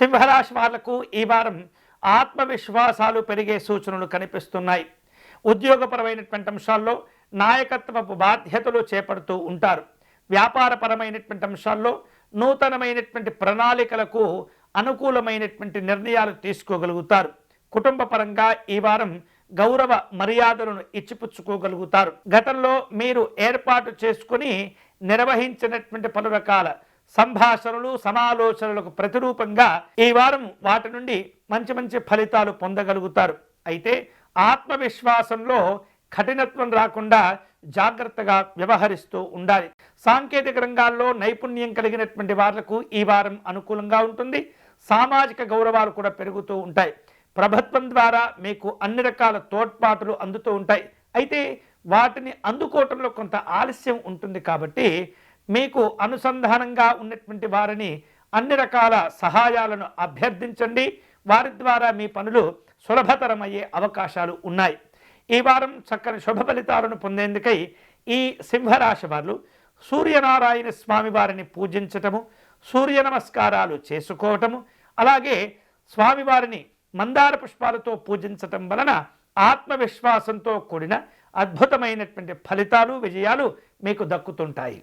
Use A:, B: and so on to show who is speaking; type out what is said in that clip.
A: సింహరాశి వాళ్లకు ఈ వారం ఆత్మవిశ్వాసాలు పెరిగే సూచనలు కనిపిస్తున్నాయి. ఉద్యోగపరమైనటువంటి అంశాల్లో నాయకత్వపు బాధ్యతలు చేపడుతూ ఉంటారు. వ్యాపారపరమైనటువంటి అంశాల్లో నూతనమైనటువంటి ప్రణాళికలకు అనుకూలమైనటువంటి నిర్ణయాలు తీసుకోగలుగుతారు. కుటుంబ పరంగా ఈ వారం గౌరవ మర్యాదలను ఇచ్చిపుచ్చుకోగలుగుతారు. గతంలో మీరు ఏర్పాటు చేసుకుని నిర్వహించినటువంటి పలు రకాల సంభాషణలు సమాలోచనలకు ప్రతిరూపంగా ఈ వారం వాటి నుండి మంచి మంచి ఫలితాలు పొందగలుగుతారు. అయితే ఆత్మవిశ్వాసంలో కఠినత్వం రాకుండా జాగ్రత్తగా వ్యవహరిస్తూ ఉండాలి. సాంకేతిక రంగాల్లో నైపుణ్యం కలిగినటువంటి వాళ్లకు ఈ వారం అనుకూలంగా ఉంటుంది. సామాజిక గౌరవాలు కూడా పెరుగుతూ ఉంటాయి. ప్రభుత్వం ద్వారా మీకు అన్ని రకాల తోడ్పాటులు అందుతూ ఉంటాయి. అయితే వాటిని అందుకోవటంలో కొంత ఆలస్యం ఉంటుంది. కాబట్టి మీకు అనుసంధానంగా ఉన్నటువంటి వారిని అన్ని రకాల సహాయాలను అభ్యర్థించండి. వారి ద్వారా మీ పనులు సులభతరమయ్యే అవకాశాలు ఉన్నాయి. ఈ వారం చక్కని శుభ ఫలితాలను పొందేందుకై ఈ సింహరాశి వారు సూర్యనారాయణ స్వామి వారిని పూజించటము, సూర్య నమస్కారాలు చేసుకోవటము, అలాగే స్వామివారిని మందార పుష్పాలతో పూజించటం వలన ఆత్మవిశ్వాసంతో కూడిన అద్భుతమైనటువంటి ఫలితాలు విజయాలు మీకు దక్కుతుంటాయి.